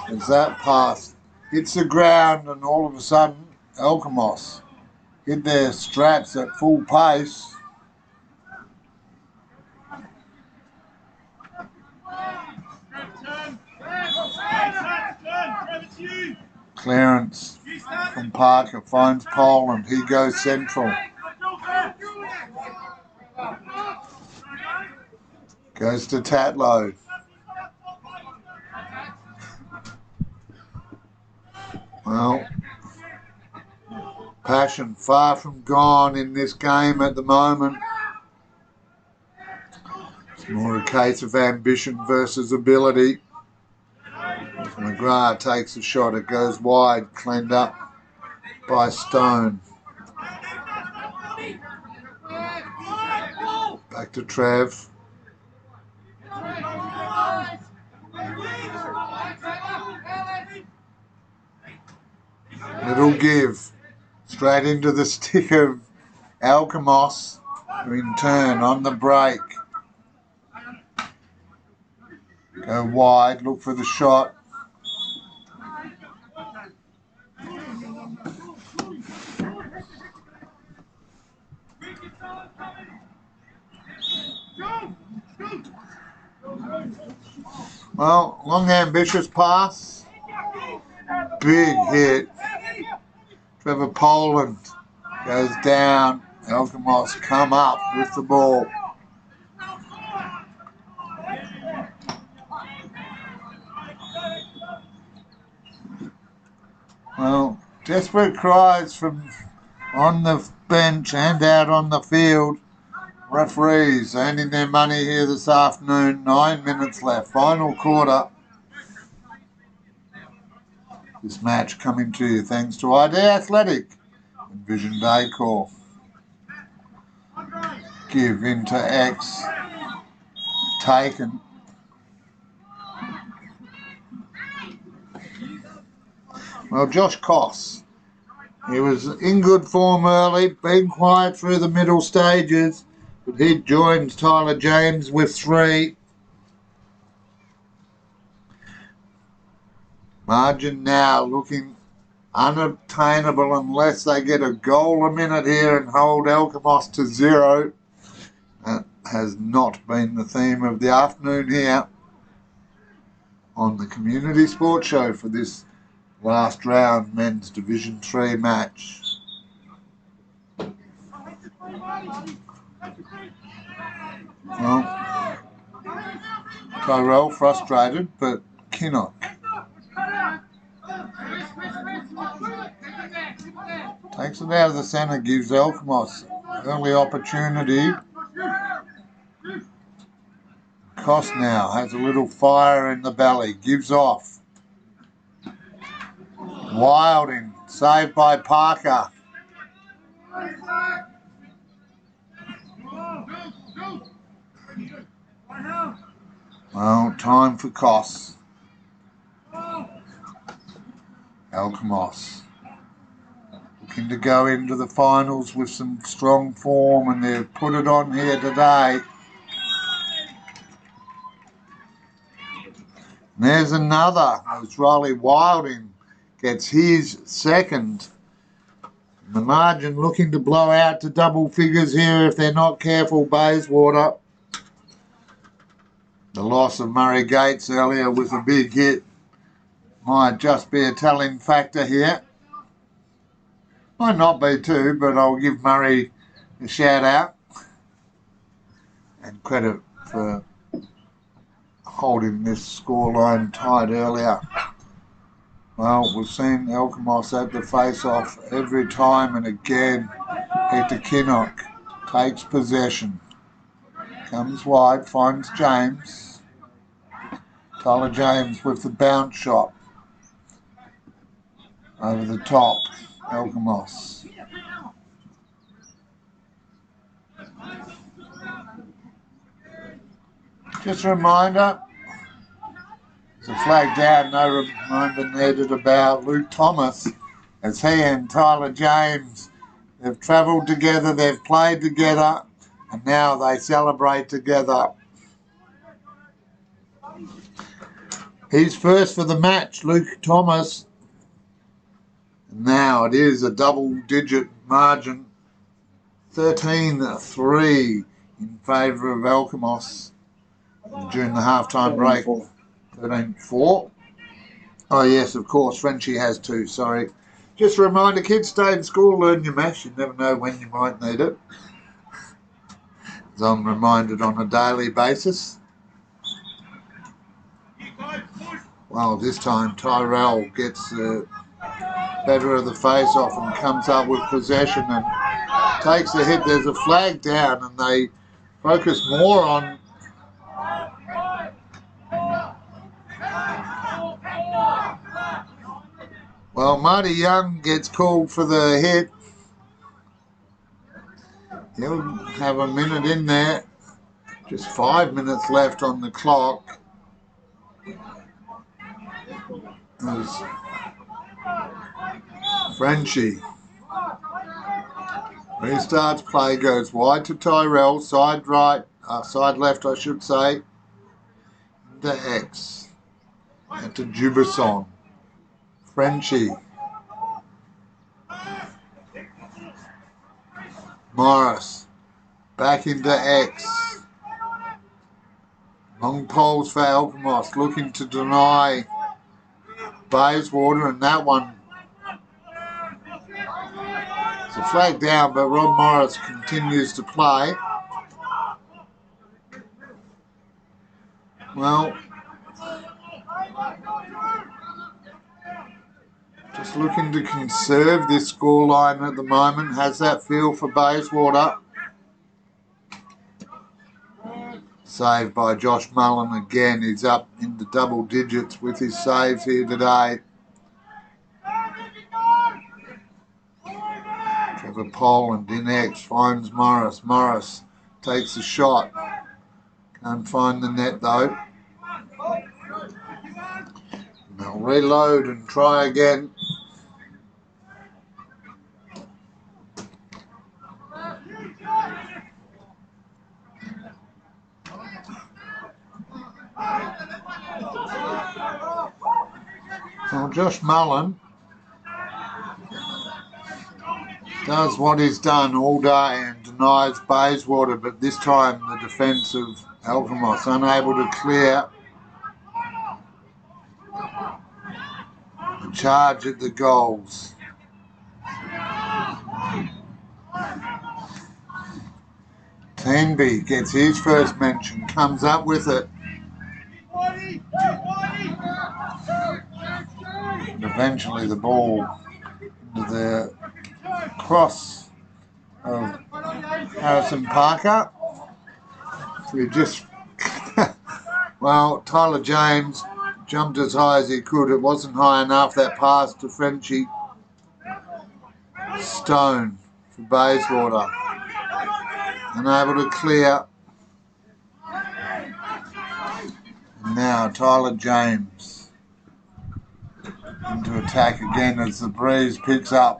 As that pass hits the ground and all of a sudden Alkimos hit their straps at full pace. Clearance from Parker finds Poland. He goes central. Goes to Tatlow. Well, passion far from gone in this game at the moment. It's more a case of ambition versus ability. As McGrath takes a shot, it goes wide, cleaned up by Stone. Back to Trev. Little give. Straight into the stick of Alkimos, who in turn on the break. Go wide, look for the shot. Well, long ambitious pass. Big hit. Trevor Poland goes down. Alkimos come up with the ball. Well, desperate cries from on the bench and out on the field. Referees earning their money here this afternoon. 9 minutes left. Final quarter. This match coming to you thanks to ID Athletic and Vision Decor. Give into X. Taken. Well, Josh Koss. He was in good form early, been quiet through the middle stages, but he joins Tyler James with 3. Margin now looking unobtainable unless they get a goal a minute here and hold Alkimos to 0. That has not been the theme of the afternoon here on the Community Sports Show for this last round men's Division 3 match. Well, Tyrell frustrated, but Kinnock takes it out of the centre, gives Alkimos early opportunity. Koss now has a little fire in the belly, gives off. Wilding, saved by Parker. Well, time for Koss. Alkimos looking to go into the finals with some strong form, and they've put it on here today. And there's another. It's Riley Wilding gets his second. The margin looking to blow out to double figures here if they're not careful, Bayswater. The loss of Murray Gates earlier was a big hit. Might just be a telling factor here. Might not be too, but I'll give Murray a shout out and credit for holding this scoreline tight earlier. Well, we've seen Alkimos at the face-off every time, and again, Hector Kinnock takes possession. Comes wide, finds James. Tyler James with the bounce shot. Over the top, Alkimos. Just a reminder, there's a flag down, no reminder needed about Luke Thomas, as he and Tyler James, they've travelled together, they've played together, and now they celebrate together. He's first for the match, Luke Thomas. Now it is a double-digit margin, 13-3 in favour of Alkimos during the half-time break. 13-4. Oh, yes, of course. Frenchie has two, sorry. Just a reminder, kids, stay in school, learn your maths. You never know when you might need it. As I'm reminded on a daily basis. Well, this time Tyrell gets the better of the face-off and comes up with possession and takes the hit. There's a flag down and they focus more on well, Marty Young gets called for the hit. He'll have a minute in there. Just 5 minutes left on the clock. There's Frenchie. Restarts play, goes wide to Tyrell, side right, side left I should say. Into X. And to Jubison. Frenchie. Morris. Back into X. Long poles for Alkimos, looking to deny Bayswater, and that one. It's a flag down, but Rob Morris continues to play. Well, just looking to conserve this scoreline at the moment. Has that feel for Bayswater. Saved by Josh Mullen again. He's up in the double digits with his saves here today. Trevor Poland in X finds Morris. Morris takes a shot. Can't find the net though. They'll reload and try again. Well, Josh Mullen does what he's done all day and denies Bayswater, but this time the defence of Alkimos unable to clear the charge at the goals. Tenby gets his first mention, comes up with it. And eventually the ball into the cross of Harrison Parker. So he just, well, Tyler James jumped as high as he could. It wasn't high enough. That pass to Frenchie. Stone for Bayswater. Unable to clear. And now Tyler James into attack again as the breeze picks up.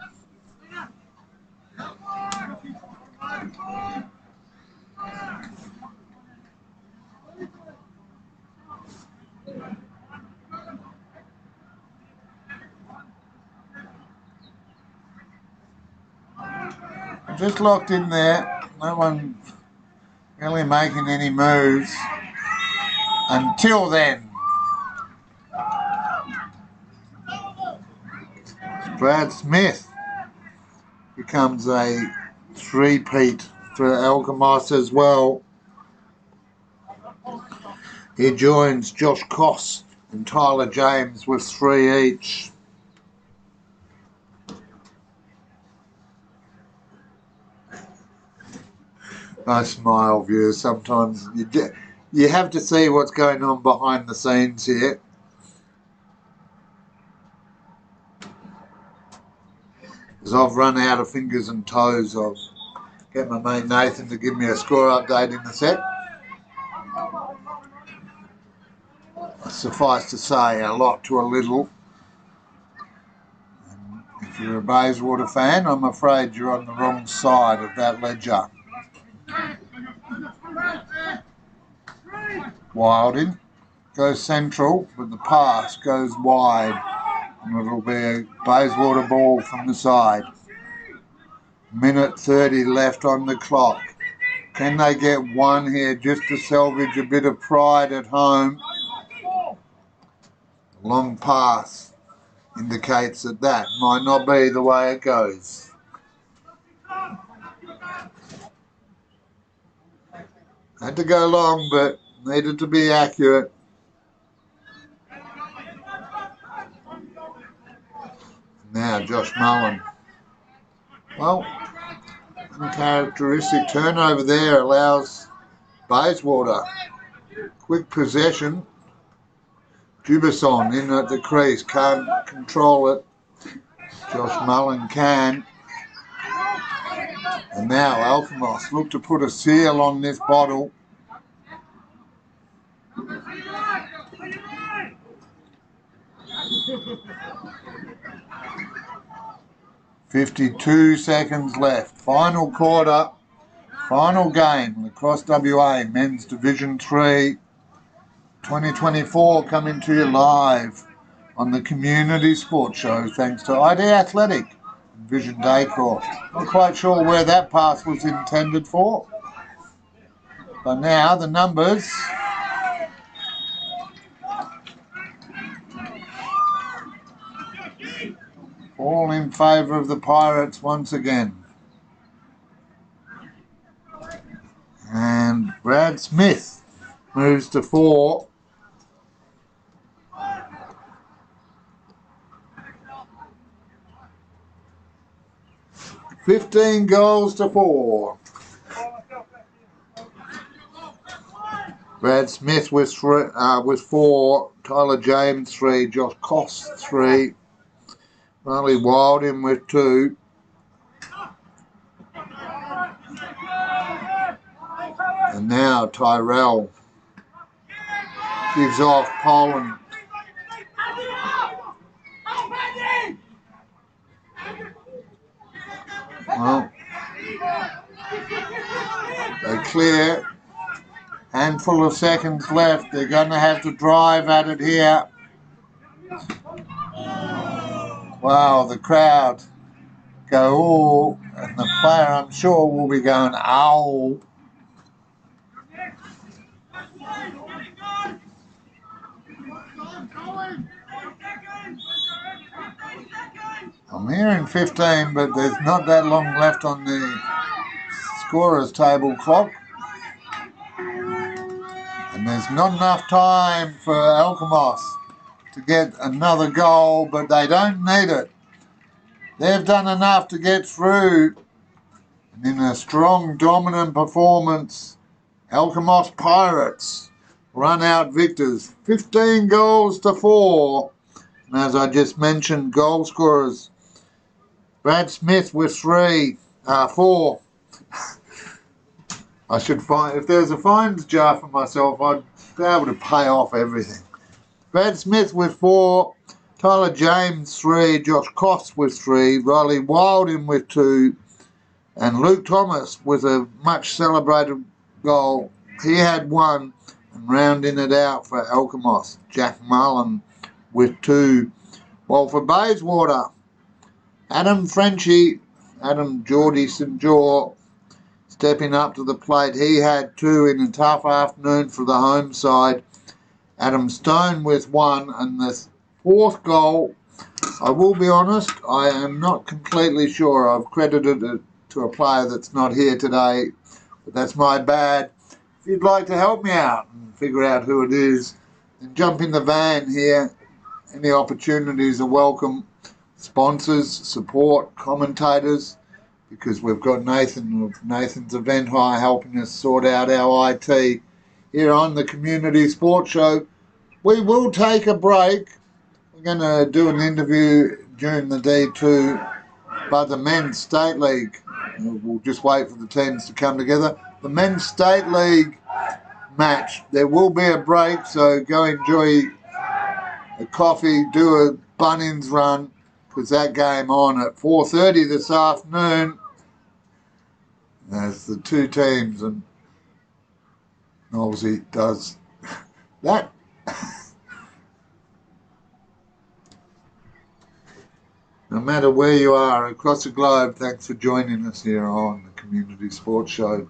Just locked in there. No one really making any moves until then. Brad Smith becomes a three-peat for Alkimos as well. He joins Josh Koss and Tyler James with 3 each. I smile, viewers. Sometimes you have to see what's going on behind the scenes here. Because I've run out of fingers and toes. I'll get my mate Nathan to give me a score update in a sec. Suffice to say, a lot to a little. And if you're a Bayswater fan, I'm afraid you're on the wrong side of that ledger. Wilding goes central, but the pass goes wide. And it'll be a Bayswater ball from the side. Minute 30 left on the clock. Can they get one here just to salvage a bit of pride at home? Long pass indicates that might not be the way it goes. Had to go long, but needed to be accurate. Now Josh Mullen. Well, uncharacteristic turnover there allows Bayswater quick possession. Jubison in at the crease, can't control it. Josh Mullen can. And now Alkimos look to put a seal on this bottle. "52 seconds left. Final quarter. Final game. Across WA Men's Division 3. 2024 coming to you live on the Community Sports Show thanks to ID Athletic and Vision Daycroft. Not quite sure where that pass was intended for. But now the numbers. All in favour of the Pirates once again. And Brad Smith moves to 4. $15 goals to 4. Brad Smith with 4. Tyler James 3. Josh Koss 3. Riley Wilding with 2. And now Tyrell gives off Poland. Well, they clear. Handful of seconds left. They're going to have to drive at it here. Wow, the crowd go, oh, and the player, I'm sure, will be going, ow. I'm hearing 15, but there's not that long left on the scorer's table clock. And there's not enough time for Alkimos to get another goal, but they don't need it. They've done enough to get through. And in a strong, dominant performance, Alkimos Pirates run out victors. 15 goals to 4. And as I just mentioned, goal scorers. Brad Smith with 4. I should find, if there's a fines jar for myself, I'd be able to pay off everything. Brad Smith with 4. Tyler James 3. Josh Koss with 3. Riley Wilding with 2. And Luke Thomas with a much celebrated goal. He had 1. And rounding it out for Alkimos, Jack Mullen with 2. Well, for Bayswater, Adam Geordie St. George, stepping up to the plate. He had 2 in a tough afternoon for the home side. Adam Stone with 1. And the 4th goal, I will be honest, I am not completely sure. I've credited it to a player that's not here today, but that's my bad. you'd like to help me out and figure out who it is, then jump in the van here. Any opportunities are welcome. Sponsors, support, commentators, because we've got Nathan of Nathan's Event Hire helping us sort out our IT here on the Community Sports Show. We will take a break. We're going to do an interview during the D2 by the Men's State League. We'll just wait for the teams to come together. The Men's State League match. There will be a break, so go enjoy a coffee, do a Bunnings run, because that game on at 4:30 this afternoon as the two teams, and Aussie does that. No matter where you are across the globe, thanks for joining us here on the Community Sports Show.